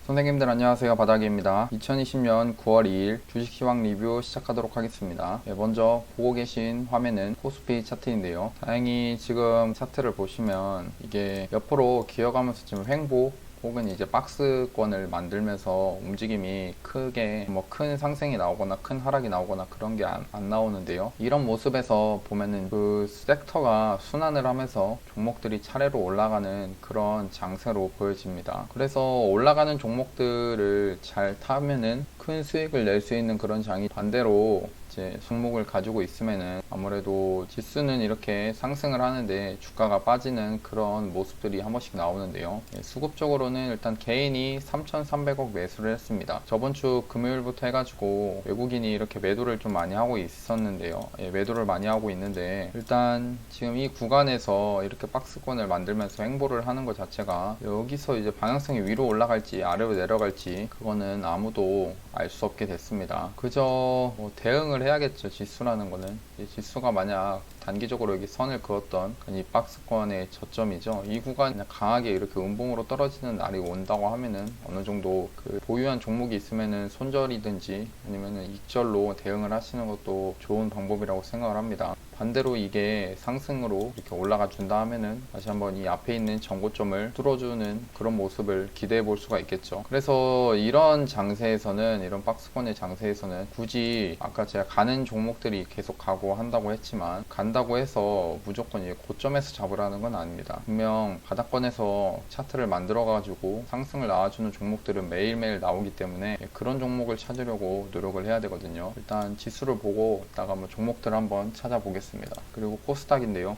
선생님들 안녕하세요. 바닥입니다. 2020년 9월 2일 주식시황 리뷰 시작하도록 하겠습니다. 먼저 보고 계신 화면은 코스피 차트인데요. 다행히 지금 차트를 보시면 이게 옆으로 기어가면서 지금 횡보 혹은 이제 박스권을 만들면서 움직임이 크게 큰 상승이 나오거나 큰 하락이 나오거나 그런 게 안 나오는데요. 이런 모습에서 보면은 그 섹터가 순환을 하면서 종목들이 차례로 올라가는 그런 장세로 보여집니다. 그래서 올라가는 종목들을 잘 타면은 큰 수익을 낼 수 있는 그런 장이, 반대로 이제 종목을 가지고 있으면은 아무래도 지수는 이렇게 상승을 하는데 주가가 빠지는 그런 모습들이 한 번씩 나오는데요. 수급적으로는 일단 개인이 3,300억 매수를 했습니다. 저번 주 금요일부터 해가지고 외국인이 이렇게 매도를 좀 많이 하고 있었는데요. 매도를 많이 하고 있는데, 일단 지금 이 구간에서 이렇게 박스권을 만들면서 행보를 하는 것 자체가 여기서 이제 방향성이 위로 올라갈지 아래로 내려갈지 그거는 아무도 알 수 없게 됐습니다. 그저 대응을 해야겠죠. 지수라는 거는 지수가 만약 단기적으로 여기 선을 그었던 이 박스권의 저점이죠. 이 구간 강하게 이렇게 음봉으로 떨어지는 날이 온다고 하면은 어느 정도 그 보유한 종목이 있으면은 손절이든지 아니면은 익절로 대응을 하시는 것도 좋은 방법이라고 생각을 합니다. 반대로 이게 상승으로 이렇게 올라가 준다 하면은 다시 한번 이 앞에 있는 전고점을 뚫어주는 그런 모습을 기대해 볼 수가 있겠죠. 그래서 이런 장세에서는, 이런 박스권의 장세에서는 굳이 아까 제가 가는 종목들이 계속 가고 한다고 했지만, 간다고 해서 무조건 고점에서 잡으라는 건 아닙니다. 분명 바닥권에서 차트를 만들어 가지고 상승을 나와주는 종목들은 매일매일 나오기 때문에 그런 종목을 찾으려고 노력을 해야 되거든요. 일단 지수를 보고 이따가 종목들 한번 찾아보겠습니다. 그리고 코스닥인데요.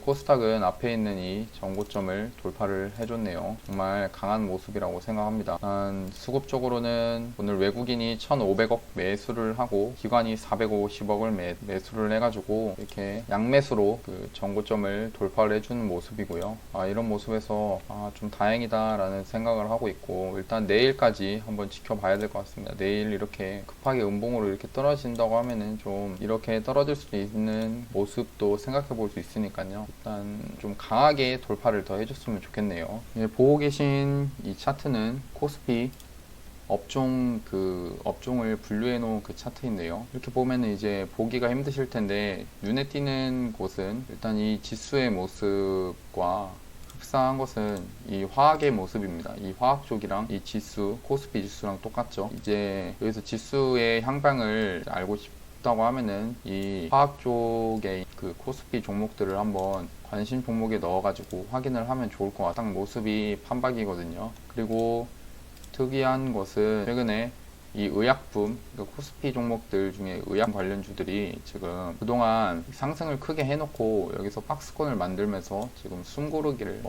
코스닥은 앞에 있는 이 전고점을 돌파를 해줬네요. 정말 강한 모습이라고 생각합니다. 수급적으로는 오늘 외국인이 1,500억 매수를 하고 기관이 450억을 매수를 해가지고 이렇게 양매수로 그 전고점을 돌파를 해주는 모습이고요. 이런 모습에서 좀 다행이다라는 생각을 하고 있고, 일단 내일까지 한번 지켜봐야 될 것 같습니다. 내일 이렇게 급하게 음봉으로 이렇게 떨어진다고 하면은 좀 이렇게 떨어질 수 있는 모습도 생각해 볼 수 있으니까요. 일단 좀 강하게 돌파를 더 해줬으면 좋겠네요. 보고 계신 이 차트는 코스피 업종을 분류해 놓은 그 차트인데요. 이렇게 보면은 이제 보기가 힘드실 텐데, 눈에 띄는 곳은 일단 이 지수의 모습과 흡사한 것은 이 화학의 모습입니다. 이 화학 쪽이랑 이 지수, 코스피 지수랑 똑같죠. 이제 여기서 지수의 향방을 알고 싶다고 하면은 이 화학 쪽의 그 코스피 종목들을 한번 관심 종목에 넣어가지고 확인을 하면 좋을 것 같아요. 딱 모습이 판박이거든요. 그리고 특이한 것은 최근에 이 의약품, 그러니까 코스피 종목들 중에 의약 관련주들이 지금 그동안 상승을 크게 해놓고 여기서 박스권을 만들면서 지금 숨고르기를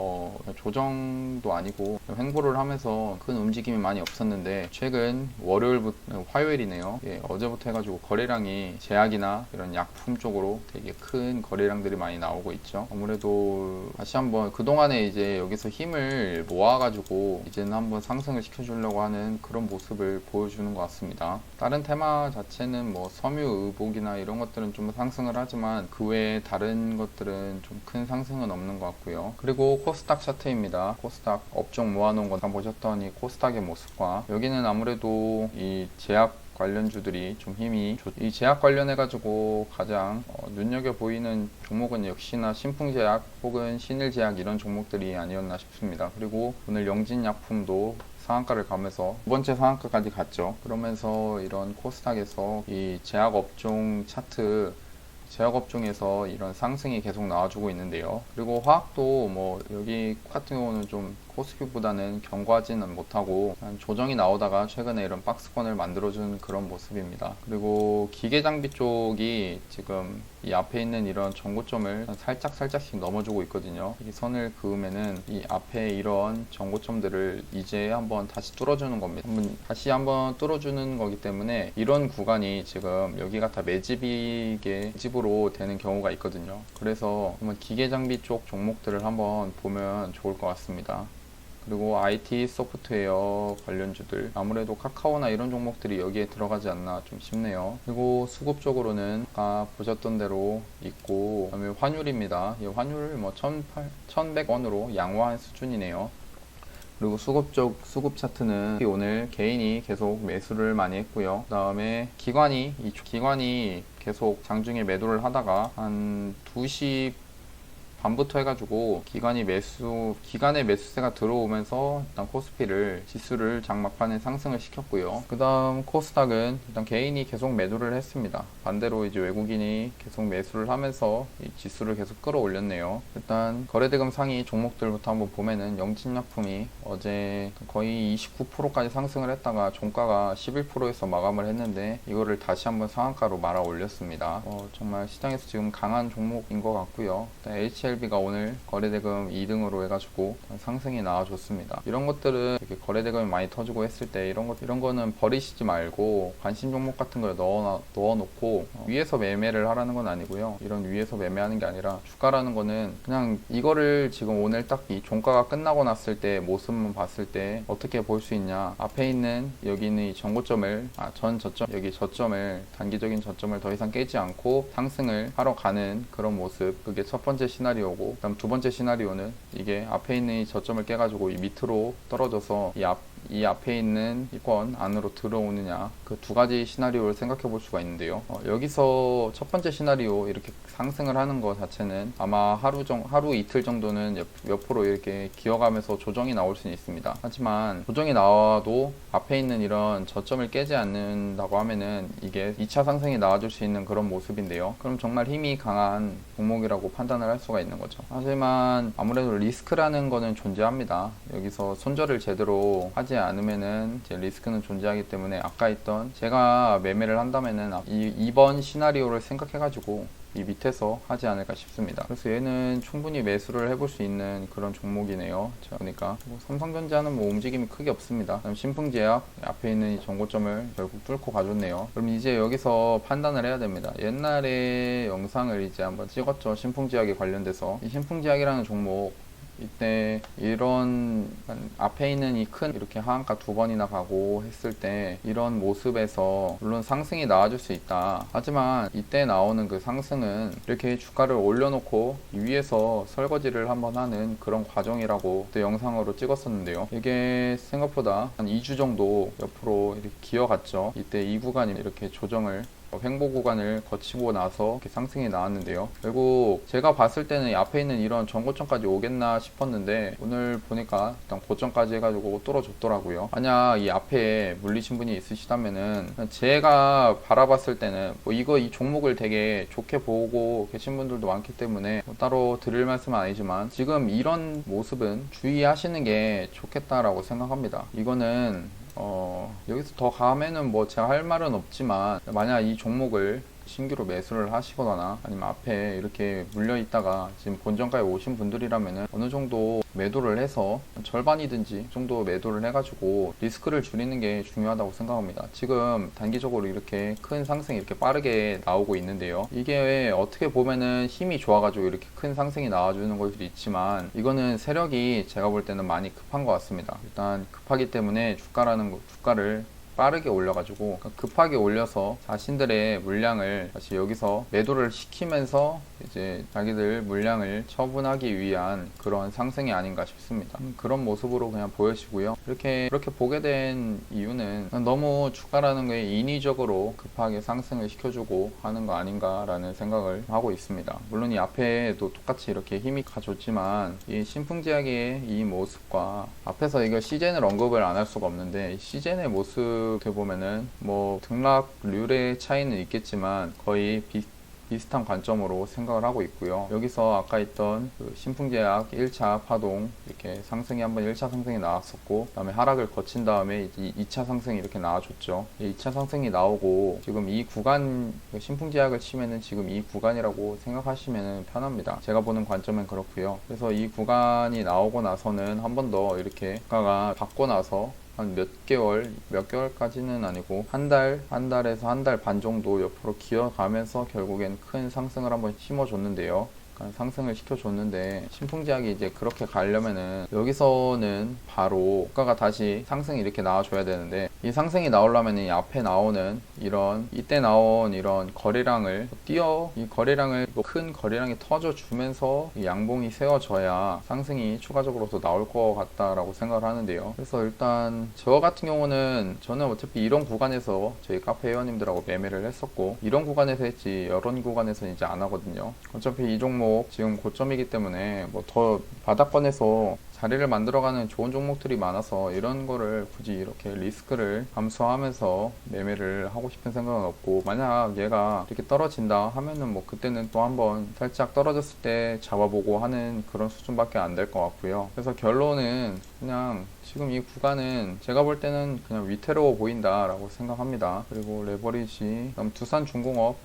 조정도 아니고 횡보를 하면서 큰 움직임이 많이 없었는데, 최근 화요일이네요. 어제부터 해가지고 거래량이 제약이나 이런 약품 쪽으로 되게 큰 거래량들이 많이 나오고 있죠. 아무래도 다시 한번 그동안에 이제 여기서 힘을 모아가지고 이제는 한번 상승을 시켜주려고 하는 그런 모습을 보여주는 것 같습니다. 다른 테마 자체는 섬유의복이나 이런 것들은 좀 상승을 하지만 그 외에 다른 것들은 좀 큰 상승은 없는 것 같고요. 그리고 코스닥 차트입니다. 코스닥 업종 모아놓은 거 보셨던 이 코스닥의 모습과, 여기는 아무래도 이 제약 관련주들이 좀 힘이 이 제약 관련해가지고 가장 눈여겨 보이는 종목은 역시나 신풍제약 혹은 신일제약 이런 종목들이 아니었나 싶습니다. 그리고 오늘 영진약품도 상한가를 가면서 두 번째 상한가까지 갔죠. 그러면서 이런 코스닥에서 이 제약업종 차트, 제약업종에서 이런 상승이 계속 나와주고 있는데요. 그리고 화학도 여기 같은 경우는 좀 코스피보다는 견고하지는 못하고 조정이 나오다가 최근에 이런 박스권을 만들어주는 그런 모습입니다. 그리고 기계장비 쪽이 지금 이 앞에 있는 이런 전고점을 살짝씩 넘어주고 있거든요. 이 선을 그으면은 이 앞에 이런 전고점들을 이제 한번 다시 뚫어주는 겁니다. 다시 한번 뚫어주는 거기 때문에 이런 구간이 지금 여기가 다 매집으로 되는 경우가 있거든요. 그래서 한번 기계장비 쪽 종목들을 한번 보면 좋을 것 같습니다. 그리고 IT 소프트웨어 관련주들, 아무래도 카카오나 이런 종목들이 여기에 들어가지 않나 좀 싶네요. 그리고 수급적으로는 아까 보셨던 대로 있고, 그다음에 환율입니다. 환율 1,100원으로 양호한 수준이네요. 그리고 수급 차트는 오늘 개인이 계속 매수를 많이 했고요. 그 다음에 기관이 계속 장중에 매도를 하다가 한 2시 반부터 해가지고 기간의 매수세가 들어오면서 일단 코스피를 지수를 장막판에 상승을 시켰고요. 그 다음 코스닥은 일단 개인이 계속 매도를 했습니다. 반대로 이제 외국인이 계속 매수를 하면서 이 지수를 계속 끌어올렸네요. 일단 거래대금 상위 종목들부터 한번 보면은 영진약품이 어제 거의 29%까지 상승을 했다가 종가가 11%에서 마감을 했는데 이거를 다시 한번 상한가로 말아 올렸습니다. 정말 시장에서 지금 강한 종목인 것 같고요. HLB가 오늘 거래대금 2등으로 해가지고 상승이 나와줬습니다. 이런 것들은 이렇게 거래대금이 많이 터지고 했을 때 이런 거는 버리시지 말고 관심 종목 같은 걸 넣어놓고 위에서 매매를 하라는 건 아니고요. 이런 위에서 매매하는 게 아니라 주가라는 거는 그냥 이거를 지금 오늘 딱 이 종가가 끝나고 났을 때 모습만 봤을 때 어떻게 볼 수 있냐. 앞에 있는 여기 있는 이 전고점을 여기 저점을 단기적인 저점을 더 이상 깨지 않고 상승을 하러 가는 그런 모습. 그게 첫 번째 시나리오고 그다음 두 번째 시나리오는 이게 앞에 있는 이 저점을 깨가지고 이 밑으로 떨어져서 이 앞에 있는 이권 안으로 들어오느냐 그 두 가지 시나리오를 생각해 볼 수가 있는데요. 여기서 첫 번째 시나리오 이렇게 상승을 하는 것 자체는 아마 하루 이틀 정도는 옆으로 이렇게 기어가면서 조정이 나올 수는 있습니다. 하지만 조정이 나와도 앞에 있는 이런 저점을 깨지 않는다고 하면은 이게 2차 상승이 나와줄 수 있는 그런 모습인데요. 그럼 정말 힘이 강한 종목이라고 판단을 할 수가 있는 거죠. 하지만 아무래도 리스크라는 거는 존재합니다. 여기서 손절을 제대로 하지 않으면은 이제 리스크는 존재하기 때문에 아까 있던 제가 매매를 한다면은 이번 시나리오를 생각해가지고 이 밑에서 하지 않을까 싶습니다. 그래서 얘는 충분히 매수를 해볼 수 있는 그런 종목이네요. 자, 그러니까 삼성전자는 뭐 움직임이 크게 없습니다. 그다음 신풍제약 앞에 있는 이 전고점을 결국 뚫고 가줬네요. 그럼 이제 여기서 판단을 해야 됩니다. 옛날에 영상을 이제 한번 찍었죠. 신풍제약에 관련돼서 이 신풍제약이라는 종목 이때 이런 앞에 있는 이 큰 이렇게 하한가 두 번이나 가고 했을 때 이런 모습에서 물론 상승이 나와줄 수 있다. 하지만 이때 나오는 그 상승은 이렇게 주가를 올려놓고 위에서 설거지를 한번 하는 그런 과정이라고 그때 영상으로 찍었었는데요. 이게 생각보다 한 2주 정도 옆으로 이렇게 기어갔죠. 이때 이 구간이 이렇게 조정을 횡보 구간을 거치고 나서 이렇게 상승이 나왔는데요. 결국 제가 봤을 때는 앞에 있는 이런 전고점까지 오겠나 싶었는데 오늘 보니까 일단 고점까지 해가지고 뚫어줬더라고요. 만약 이 앞에 물리신 분이 있으시다면은 제가 바라봤을 때는 이 종목을 되게 좋게 보고 계신 분들도 많기 때문에 따로 드릴 말씀은 아니지만 지금 이런 모습은 주의하시는 게 좋겠다라고 생각합니다. 이거는 여기서 더 가면은 뭐 제가 할 말은 없지만 만약 이 종목을 신규로 매수를 하시거나 아니면 앞에 이렇게 물려 있다가 지금 본전가에 오신 분들이라면은 어느 정도 매도를 해서 절반이든지 정도 매도를 해가지고 리스크를 줄이는 게 중요하다고 생각합니다. 지금 단기적으로 이렇게 큰 상승이 이렇게 빠르게 나오고 있는데요. 이게 어떻게 보면은 힘이 좋아가지고 이렇게 큰 상승이 나와주는 걸 수도 있지만 이거는 세력이 제가 볼 때는 많이 급한 것 같습니다. 일단 급하기 때문에 주가를 빠르게 올려가지고 급하게 올려서 자신들의 물량을 다시 여기서 매도를 시키면서 이제 자기들 물량을 처분하기 위한 그런 상승이 아닌가 싶습니다. 그런 모습으로 그냥 보여지고요. 이렇게 보게 된 이유는 너무 주가라는 게 인위적으로 급하게 상승을 시켜주고 하는 거 아닌가라는 생각을 하고 있습니다. 물론 이 앞에도 똑같이 이렇게 힘이 가졌지만 이 신풍제약의 이 모습과 앞에서 이거 시젠을 언급을 안 할 수가 없는데 시젠의 모습 어떻게 보면은 뭐 등락률의 차이는 있겠지만 거의 비슷한 관점으로 생각을 하고 있고요. 여기서 아까 있던 그 신풍제약 1차 파동 이렇게 상승이 한번 1차 상승이 나왔었고 그 다음에 하락을 거친 다음에 이제 2차 상승이 이렇게 나와줬죠. 2차 상승이 나오고 지금 이 구간 신풍제약을 치면은 지금 이 구간이라고 생각하시면 편합니다. 제가 보는 관점은 그렇고요. 그래서 이 구간이 나오고 나서는 한 번 더 이렇게 주가가 받고 나서 한 몇 개월까지는 아니고 한 달에서 한 달 반 정도 옆으로 기어가면서 결국엔 큰 상승을 한번 심어줬는데요. 약간 상승을 시켜줬는데, 신풍제약이 이제 그렇게 가려면은 여기서는 바로 주가가 다시 상승이 이렇게 나와줘야 되는데, 이 상승이 나오려면 이 앞에 나오는 이때 나온 이런 거래량을 이 거래량을 큰 거래량이 터져주면서 이 양봉이 세워져야 상승이 추가적으로 더 나올 것 같다라고 생각을 하는데요. 그래서 일단 저 같은 경우는 저는 어차피 이런 구간에서 저희 카페 회원님들하고 매매를 했었고, 이런 구간에서 했지 이런 구간에서는 이제 안 하거든요. 어차피 이 종목 지금 고점이기 때문에 뭐 더 바닥권에서 자리를 만들어가는 좋은 종목들이 많아서 이런 거를 굳이 이렇게 리스크를 감수하면서 매매를 하고 싶은 생각은 없고, 만약 얘가 이렇게 떨어진다 하면은 뭐 그때는 또 한번 살짝 떨어졌을 때 잡아보고 하는 그런 수준밖에 안 될 것 같고요. 그래서 결론은 그냥 지금 이 구간은 제가 볼 때는 그냥 위태로워 보인다라고 생각합니다. 그리고 레버리지, 그다음 두산중공업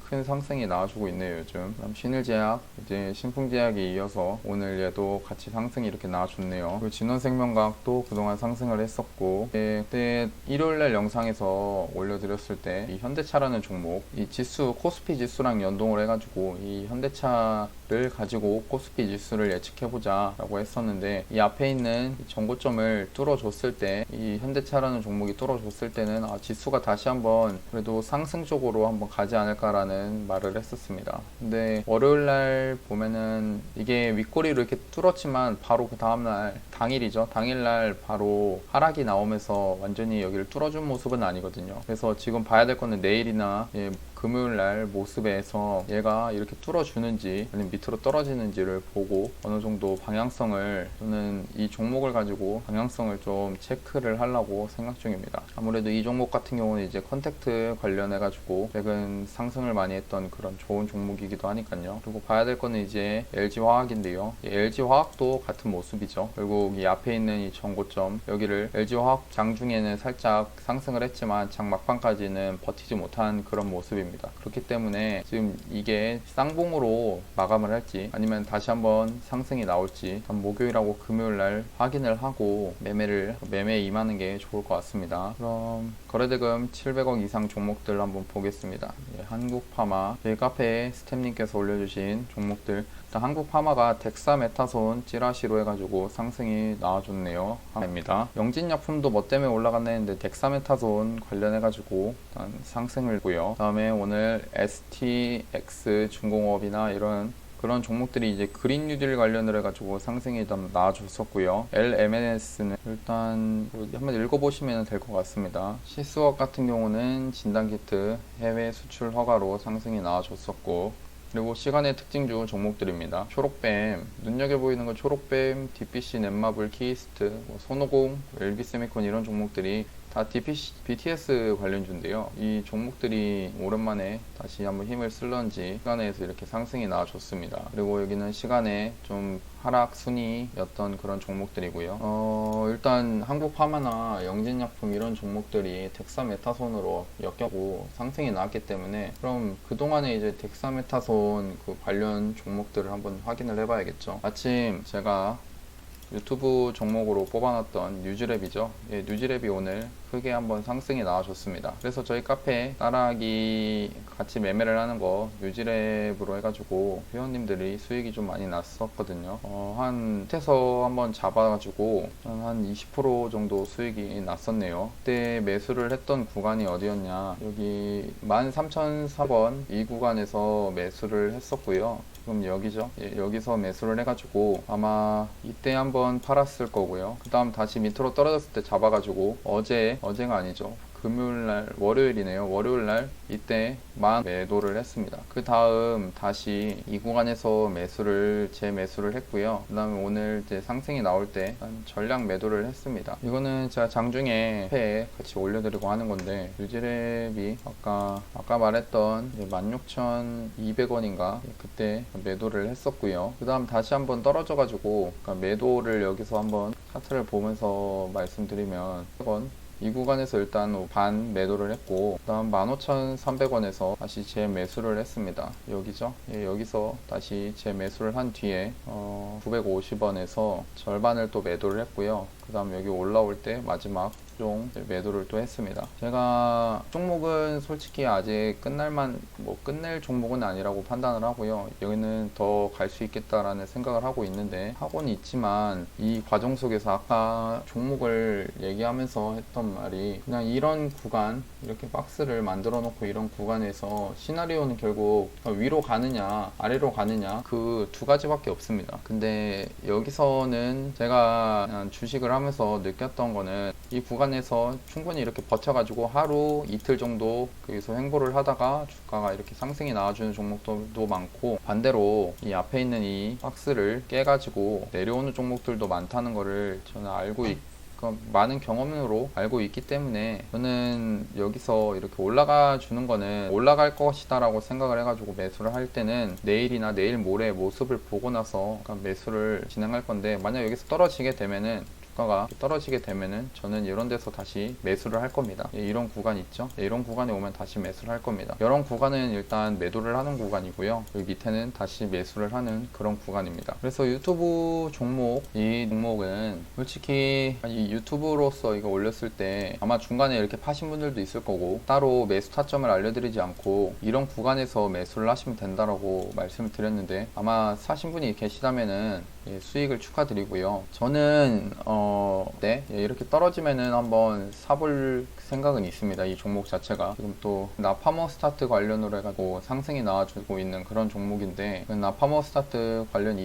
큰 상승이 나와주고 있네요 요즘. 그다음 신일제약, 이제 신풍제약이 이어서 오늘 얘도 같이 상승이 이렇게 나와줬네요. 그리고 진원생명과학도 그동안 상승을 했었고, 그때 일요일날 영상에서 올려드렸을 때 이 현대차라는 종목, 이 지수 코스피 지수랑 연동을 해가지고 이 현대차를 가지고 코스피 지수를 예측해보자 라고 했었는데, 이 앞에 있는 이 전고점을 뚫어줬을 때, 이 현대차라는 종목이 뚫어줬을 때는 지수가 다시 한번 그래도 상승 쪽으로 한번 가지 않을까라는 말을 했었습니다. 근데 월요일날 보면은 이게 윗꼬리로 이렇게 뚫었지만 바로 그 다음날 당일이죠. 당일날 바로 하락이 나오면서 완전히 여기를 뚫어준 모습은 아니거든요. 그래서 지금 봐야 될 거는 내일이나 금요일날 모습에서 얘가 이렇게 뚫어주는지 아니면 밑으로 떨어지는지를 보고 어느 정도 방향성을, 저는 이 종목을 가지고 방향성을 좀 체크를 하려고 생각 중입니다. 아무래도 이 종목 같은 경우는 이제 컨택트 관련해 가지고 최근 상승을 많이 했던 그런 좋은 종목이기도 하니까요. 그리고 봐야 될 거는 이제 LG화학인데요. LG화학도 같은 모습이죠. 결국 이 앞에 있는 이 전고점, 여기를 LG화학 장중에는 살짝 상승을 했지만 장 막판까지는 버티지 못한 그런 모습입니다. 그렇기 때문에 지금 이게 쌍봉으로 마감을 할지 아니면 다시 한번 상승이 나올지 목요일하고 금요일날 확인을 하고 매매에 임하는 게 좋을 것 같습니다. 그럼 거래대금 700억 이상 종목들 한번 보겠습니다. 한국파마, 저희 카페에 스템님께서 올려주신 종목들, 한국파마가 덱사메타손 찌라시로 해가지고 상승이 나와줬네요. 입니다. 영진약품도 뭐 때문에 올라갔나 했는데 덱사메타손 관련해가지고 일단 상승을 했고요. 다음에 오늘 STX 중공업이나 이런 그런 종목들이 이제 그린 뉴딜 관련을 해가지고 상승이 좀 나와줬었고요. LMNS는 일단 한번 읽어보시면 될 것 같습니다. 시스웍 같은 경우는 진단키트 해외 수출 허가로 상승이 나와줬었고, 그리고 시간의 특징주 종목들입니다. 초록뱀, 눈여겨 보이는 건 초록뱀, DPC, 넷마블, 키이스트, 손오공, LB세미콘 이런 종목들이 다 BTS 관련주인데요. 이 종목들이 오랜만에 다시 한번 힘을 쓸런지 시간에서 이렇게 상승이 나와줬습니다. 그리고 여기는 시간에 좀 하락 순위였던 그런 종목들이고요. 일단 한국파마나 영진약품 이런 종목들이 덱사메타손으로 엮여고 상승이 나왔기 때문에, 그럼 그동안에 이제 덱사메타손 그 관련 종목들을 한번 확인을 해봐야겠죠. 마침 제가 유튜브 종목으로 뽑아놨던 뉴즈랩이죠. 뉴즈랩이 오늘 크게 한번 상승이 나와줬습니다. 그래서 저희 카페에 따라하기 같이 매매를 하는 거 뉴즈랩으로 해가지고 회원님들이 수익이 좀 많이 났었거든요. 밑에서 한번 잡아가지고 한 20% 정도 수익이 났었네요. 그때 매수를 했던 구간이 어디였냐, 여기 13,004번 이 구간에서 매수를 했었고요. 지금 여기죠. 여기서 매수를 해가지고 아마 이때 한번 팔았을 거고요. 그 다음 다시 밑으로 떨어졌을 때 잡아가지고 어제가 아니죠. 금요일날, 월요일이네요. 월요일날 이때 매도를 했습니다. 그 다음 다시 이 구간에서 재매수를 했고요. 그 다음에 오늘 이제 상승이 나올 때 전량 매도를 했습니다. 이거는 제가 장중에 회에 같이 올려드리고 하는 건데, 뉴즈랩이 아까 말했던 16,200원인가 그때 매도를 했었고요. 그 다음 다시 한번 떨어져가지고, 매도를 여기서 한번 차트를 보면서 말씀드리면, 이 구간에서 일단 반 매도를 했고, 그 다음 15,300원에서 다시 재매수를 했습니다. 여기죠. 여기서 다시 재매수를 한 뒤에 950원에서 절반을 또 매도를 했고요. 그 다음 여기 올라올 때 마지막 종 매도를 또 했습니다. 제가 종목은 솔직히 아직 끝낼 종목은 아니라고 판단을 하고요. 여기는 더 갈 수 있겠다라는 생각을 하고 있는데, 하고는 있지만 이 과정 속에서 아까 종목을 얘기하면서 했던 말이, 그냥 이런 구간, 이렇게 박스를 만들어 놓고 이런 구간에서 시나리오는 결국 위로 가느냐 아래로 가느냐, 그 두 가지밖에 없습니다. 근데 여기서는 제가 주식을 하면서 느꼈던 거는, 이 구간에서 충분히 이렇게 버텨가지고 하루 이틀 정도 거기서 횡보를 하다가 주가가 이렇게 상승이 나와주는 종목들도 많고, 반대로 이 앞에 있는 이 박스를 깨가지고 내려오는 종목들도 많다는 거를 저는 많은 경험으로 알고 있기 때문에, 저는 여기서 이렇게 올라가 주는 거는 올라갈 것이다 라고 생각을 해가지고 매수를 할 때는 내일이나 내일 모레 모습을 보고 나서 매수를 진행할 건데, 만약 여기서 주가가 떨어지게 되면은 저는 이런 데서 다시 매수를 할 겁니다. 이런 구간 있죠? 이런 구간에 오면 다시 매수를 할 겁니다. 이런 구간은 일단 매도를 하는 구간이고요. 여기 밑에는 다시 매수를 하는 그런 구간입니다. 그래서 유튜브 이 종목은 솔직히 이 유튜브로서 이거 올렸을 때 아마 중간에 이렇게 파신 분들도 있을 거고, 따로 매수 타점을 알려드리지 않고 이런 구간에서 매수를 하시면 된다라고 말씀을 드렸는데, 아마 사신 분이 계시다면은 수익을 축하드리고요. 저는 이렇게 떨어지면은 한번 사볼 생각은 있습니다. 이 종목 자체가 지금 또 나파머스타트 관련으로 해가지고 상승이 나와주고 있는 그런 종목인데, 나파머스타트 관련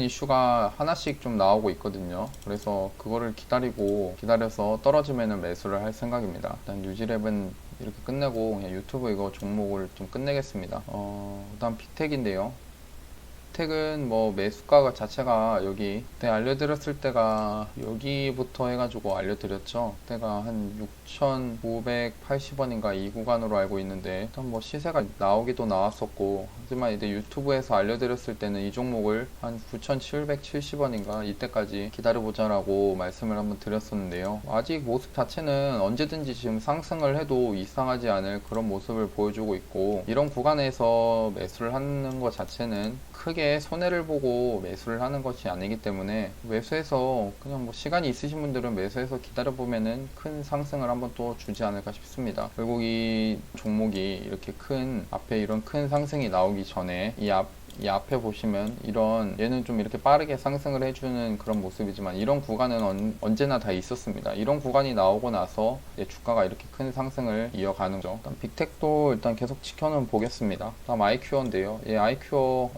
이슈가 하나씩 좀 나오고 있거든요. 그래서 그거를 기다려서 떨어지면은 매수를 할 생각입니다. 일단 뉴지랩은 이렇게 끝내고 그냥 유튜브 이거 종목을 좀 끝내겠습니다. 그다음 빅텍인데요. 빅텍은 매수가 자체가 여기 그때 알려드렸을 때가 여기부터 해가지고 알려드렸죠. 그때가 한 6,980원인가 이 구간으로 알고 있는데, 일단 시세가 나오기도 나왔었고, 하지만 이제 유튜브에서 알려드렸을 때는 이 종목을 한 9,770원인가 이때까지 기다려보자라고 말씀을 한번 드렸었는데요. 아직 모습 자체는 언제든지 지금 상승을 해도 이상하지 않을 그런 모습을 보여주고 있고, 이런 구간에서 매수를 하는 것 자체는 크게 손해를 보고 매수를 하는 것이 아니기 때문에, 매수해서 그냥 시간이 있으신 분들은 매수해서 기다려보면은 큰 상승을 한번 또 주지 않을까 싶습니다. 결국 이 종목이 이렇게 앞에 이런 큰 상승이 나오기 전에 이 앞에 보시면 얘는 좀 이렇게 빠르게 상승을 해주는 그런 모습이지만, 이런 구간은 언제나 다 있었습니다. 이런 구간이 나오고 나서 주가가 이렇게 큰 상승을 이어가는 거죠. 일단 빅텍도 일단 계속 지켜는 보겠습니다. 다음 아이큐어인데요. 아이큐어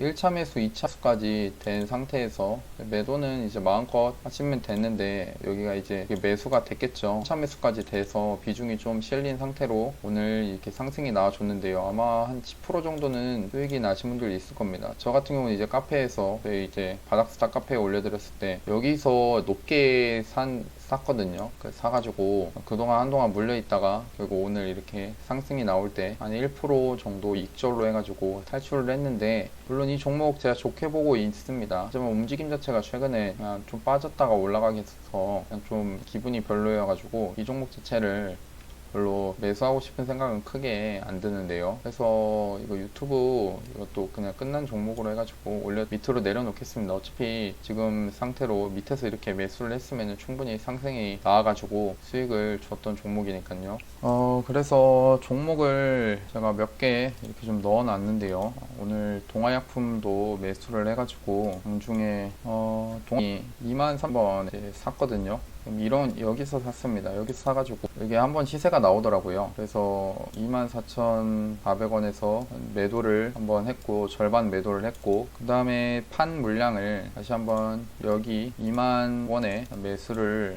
1차 매수, 2차 매수까지 된 상태에서 매도는 이제 마음껏 하시면 됐는데, 여기가 이제 매수가 됐겠죠. 1차 매수까지 돼서 비중이 좀 실린 상태로 오늘 이렇게 상승이 나와줬는데요. 아마 한 10% 정도는 수익이 나신 분들 있을 겁니다. 저 같은 경우는 이제 카페에서 저희 이제 바닥스타 카페에 올려드렸을 때 여기서 높게 샀거든요. 사가지고 그동안 한동안 물려있다가 결국 오늘 이렇게 상승이 나올 때 한 1% 정도 익절로 해가지고 탈출을 했는데, 물론 이 종목 제가 좋게 보고 있습니다. 하지만 움직임 자체가 최근에 그냥 좀 빠졌다가 올라가게 돼서 그냥 좀 기분이 별로여가지고 이 종목 자체를 별로 매수하고 싶은 생각은 크게 안 드는데요. 그래서 이거 유튜브 이것도 그냥 끝난 종목으로 해가지고 밑으로 내려놓겠습니다. 어차피 지금 상태로 밑에서 이렇게 매수를 했으면 충분히 상승이 나와가지고 수익을 줬던 종목이니까요. 그래서 종목을 제가 몇 개 이렇게 좀 넣어놨는데요. 오늘 동아약품도 매수를 해가지고 장중에 동이 23,000원에 샀거든요. 여기서 샀습니다. 여기서 사가지고 여기 한번 시세가 나오더라고요. 그래서 24,400원에서 매도를 한번 했고, 절반 매도를 했고, 그 다음에 판 물량을 다시 한번 여기 20,000원에 매수를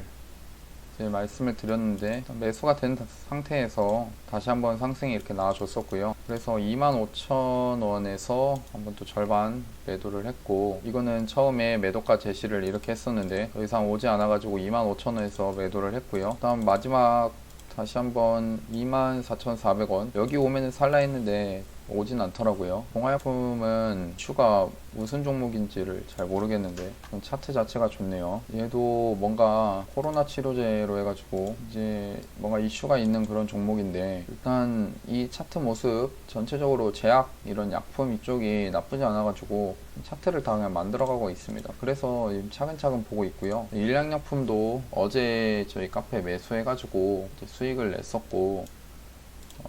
말씀을 드렸는데, 매수가 된 상태에서 다시 한번 상승이 이렇게 나와줬었고요. 그래서 25,000원에서 한번 또 절반 매도를 했고, 이거는 처음에 매도가 제시를 이렇게 했었는데 더 이상 오지 않아가지고 25,000원에서 매도를 했고요. 그 다음 마지막 다시 한번 24,400원 여기 오면은 살라 했는데 오진 않더라고요. 동아약품은 이슈가 무슨 종목인지를 잘 모르겠는데 차트 자체가 좋네요. 얘도 뭔가 코로나 치료제로 해가지고 이제 뭔가 이슈가 있는 그런 종목인데, 일단 이 차트 모습 전체적으로 제약 이런 약품 이쪽이 나쁘지 않아가지고 차트를 다 그냥 만들어가고 있습니다. 그래서 차근차근 보고 있고요. 일양약품도 어제 저희 카페 매수해가지고 수익을 냈었고,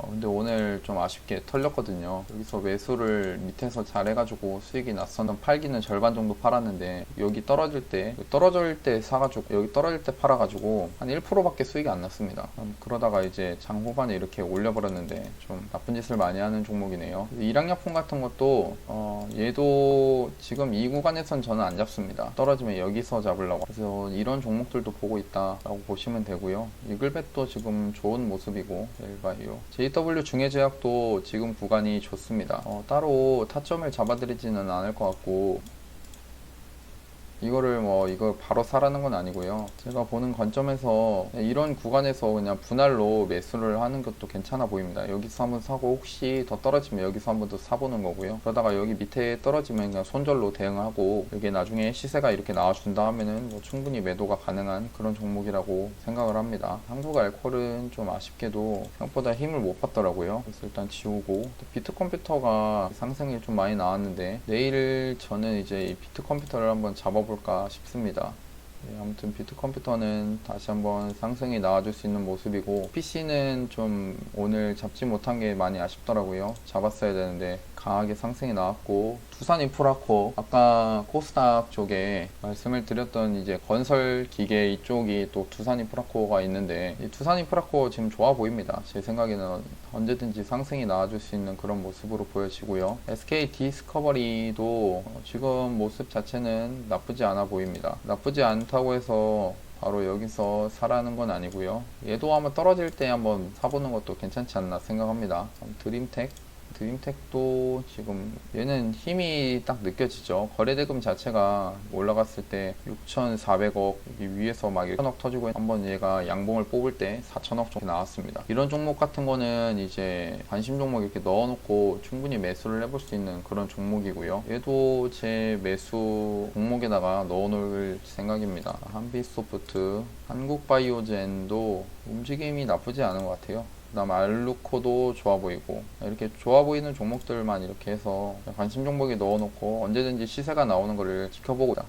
근데 오늘 좀 아쉽게 털렸거든요. 여기서 매수를 밑에서 잘 해가지고 수익이 났었는, 팔기는 절반 정도 팔았는데 여기 떨어질 때 사가지고 여기 떨어질 때 팔아가지고 한 1%밖에 수익이 안 났습니다. 그러다가 이제 장 후반에 이렇게 올려버렸는데 좀 나쁜 짓을 많이 하는 종목이네요. 일양약품 같은 것도 얘도 지금 이 구간에선 저는 안 잡습니다. 떨어지면 여기서 잡으려고. 그래서 이런 종목들도 보고 있다라고 보시면 되고요. 이글벳도 지금 좋은 모습이고, 웰바이오, JW 중해제약도 지금 구간이 좋습니다. 따로 타점을 잡아드리지는 않을 것 같고, 이걸 바로 사라는 건 아니고요. 제가 보는 관점에서 이런 구간에서 그냥 분할로 매수를 하는 것도 괜찮아 보입니다. 여기서 한번 사고 혹시 더 떨어지면 여기서 한번 더 사보는 거고요. 그러다가 여기 밑에 떨어지면 그냥 손절로 대응하고, 이게 나중에 시세가 이렇게 나와준다 하면은 뭐 충분히 매도가 가능한 그런 종목이라고 생각을 합니다. 한국알콜은 좀 아쉽게도 생각보다 힘을 못 받더라고요. 그래서 일단 지우고, 비트컴퓨터가 상승이 좀 많이 나왔는데 내일 저는 이제 이 비트컴퓨터를 한번 잡아볼까 싶습니다. 아무튼 비트컴퓨터는 다시 한번 상승이 나와줄 수 있는 모습이고, PC는 좀 오늘 잡지 못한 게 많이 아쉽더라고요. 잡았어야 되는데 강하게 상승이 나왔고, 두산인프라코, 아까 코스닥 쪽에 말씀을 드렸던 이제 건설 기계 이쪽이 또 두산인프라코가 있는데, 이 두산인프라코 지금 좋아 보입니다. 제 생각에는 언제든지 상승이 나와줄 수 있는 그런 모습으로 보여지고요. SK 디스커버리도 지금 모습 자체는 나쁘지 않아 보입니다. 나쁘지 않다고 해서 바로 여기서 사라는 건 아니고요. 얘도 한번 떨어질 때 한번 사보는 것도 괜찮지 않나 생각합니다. 드림텍도 지금 얘는 힘이 딱 느껴지죠. 거래대금 자체가 올라갔을 때 6,400억 위에서 막 1천억 터지고, 한번 얘가 양봉을 뽑을 때 4천억 정도 나왔습니다. 이런 종목 같은 거는 이제 관심 종목 이렇게 넣어놓고 충분히 매수를 해볼 수 있는 그런 종목이고요. 얘도 제 매수 종목에다가 넣어놓을 생각입니다. 한빛소프트, 한국바이오젠도 움직임이 나쁘지 않은 것 같아요. 그 다음 알루코도 좋아 보이고, 이렇게 좋아 보이는 종목들만 이렇게 해서 관심 종목에 넣어놓고 언제든지 시세가 나오는 거를 지켜보고 있다.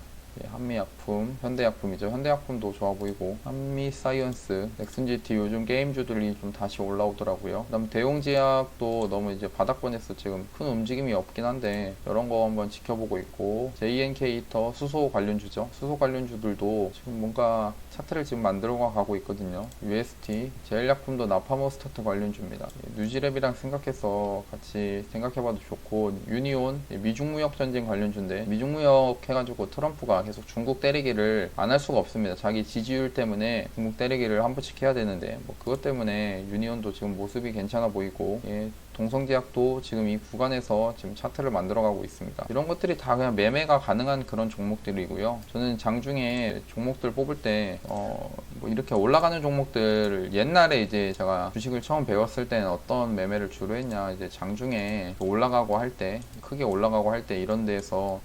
한미약품, 현대약품이죠. 현대약품도 좋아 보이고, 한미사이언스, 넥슨GT 요즘 게임주들이 좀 다시 올라오더라고요. 그 다음 대용제약도 너무 이제 바닥권에서 지금 큰 움직임이 없긴 한데 이런 거 한번 지켜보고 있고, JNK터 수소 관련주죠. 수소 관련주들도 지금 뭔가 차트를 지금 만들어 가고 있거든요. UST, 제일약품도 나파모스타트 관련주입니다. 뉴지랩이랑 생각해서 같이 생각해봐도 좋고, 유니온, 미중무역 전쟁 관련주인데, 미중무역 해가지고 트럼프가 계속 중국 때리기를 안 할 수가 없습니다. 자기 지지율 때문에 중국 때리기를 한 번씩 해야 되는데, 뭐 그것 때문에 유니온도 지금 모습이 괜찮아 보이고, 동성제약도 지금 이 구간에서 지금 차트를 만들어가고 있습니다. 이런 것들이 다 그냥 매매가 가능한 그런 종목들이고요. 저는 장중에 종목들 뽑을 때 뭐 이렇게 올라가는 종목들, 옛날에 이제 제가 주식을 처음 배웠을 때는 어떤 매매를 주로 했냐, 이제 장중에 올라가고 할 때, 크게 올라가고 할 때 이런 데에서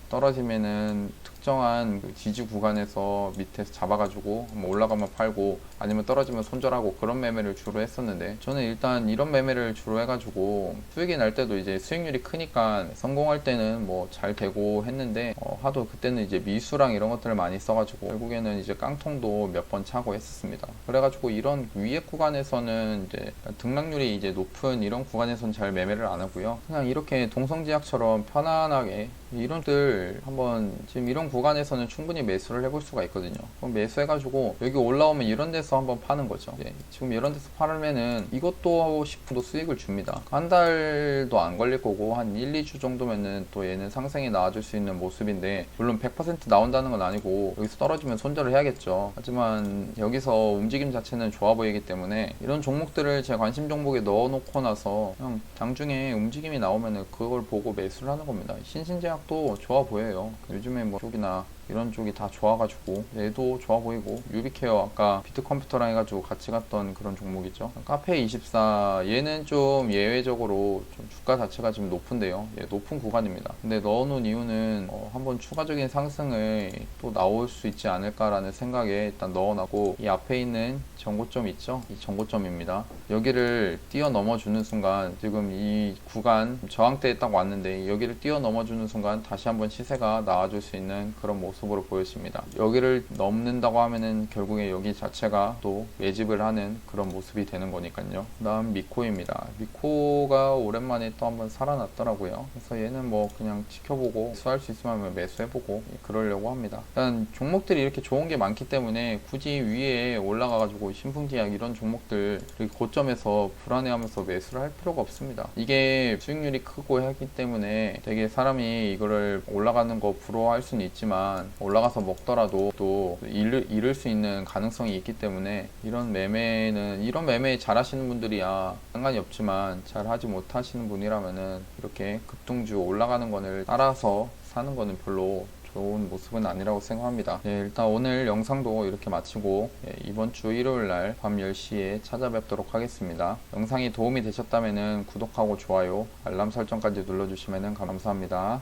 떨어지면은 특정한 그 지지 구간에서 밑에서 잡아가지고 올라가면 팔고, 아니면 떨어지면 손절하고, 그런 매매를 주로 했었는데, 저는 일단 이런 매매를 주로 해가지고 수익이 날 때도 이제 수익률이 크니까 성공할 때는 뭐 잘 되고 했는데, 하도 그때는 이제 미수랑 이런 것들을 많이 써가지고 결국에는 이제 깡통도 몇 번 차고 했었습니다. 그래가지고 이런 위에 구간에서는 이제 등락률이 이제 높은 이런 구간에서는 잘 매매를 안 하고요. 그냥 이렇게 동성제약처럼 편안하게 이런들 한번, 지금 이런 구간에서는 충분히 매수를 해볼 수가 있거든요. 그럼 매수해가지고 여기 올라오면 이런 데서 한번 파는 거죠. 지금 이런 데서 팔면은 이것도 10% 수익을 줍니다. 한 달도 안 걸릴 거고, 한 1, 2주 정도면은 또 얘는 상승이 나와줄 수 있는 모습인데, 물론 100% 나온다는 건 아니고 여기서 떨어지면 손절을 해야겠죠. 하지만 여기서 움직임 자체는 좋아 보이기 때문에 이런 종목들을 제 관심 종목에 넣어놓고 나서 그냥 장중에 움직임이 나오면은 그걸 보고 매수를 하는 겁니다. 신신제약 도 좋아 보여요. 요즘에 뭐 쪽이나 이런 쪽이 다 좋아가지고 얘도 좋아 보이고, 유비케어 아까 비트컴퓨터랑 해가지고 같이 갔던 그런 종목이죠. 카페24 얘는 좀 예외적으로 좀 주가 자체가 지금 높은데요. 예, 높은 구간입니다. 근데 넣어놓은 이유는 한번 추가적인 상승을 또 나올 수 있지 않을까라는 생각에 일단 넣어놨고, 이 앞에 있는 전고점 있죠? 이 전고점입니다. 여기를 뛰어넘어주는 순간, 지금 이 구간 저항대에 딱 왔는데 여기를 뛰어넘어주는 순간 다시 한번 시세가 나와줄 수 있는 그런 모습으로 보여집니다. 여기를 넘는다고 하면은 결국에 여기 자체가 또 매집을 하는 그런 모습이 되는 거니까요. 다음 미코입니다. 미코가 오랜만에 또 한번 살아났더라고요. 그래서 얘는 뭐 그냥 지켜보고 매수할 수 있으면 매수해보고 그러려고 합니다. 일단 종목들이 이렇게 좋은 게 많기 때문에 굳이 위에 올라가가지고 신풍기약 이런 종목들 고점에서 불안해하면서 매수를 할 필요가 없습니다. 이게 수익률이 크고 하기 때문에 되게 사람이 이거를 올라가는 거 부러워할 수는 있지만, 올라가서 먹더라도 또 잃을 수 있는 가능성이 있기 때문에, 이런 매매 잘 하시는 분들이야 상관이 없지만, 잘 하지 못하시는 분이라면은 이렇게 급등주 올라가는 거를 따라서 사는 거는 별로 좋은 모습은 아니라고 생각합니다. 예, 일단 오늘 영상도 이렇게 마치고, 이번 주 일요일날 밤 10시에 찾아뵙도록 하겠습니다. 영상이 도움이 되셨다면 구독하고 좋아요, 알람 설정까지 눌러주시면 감사합니다.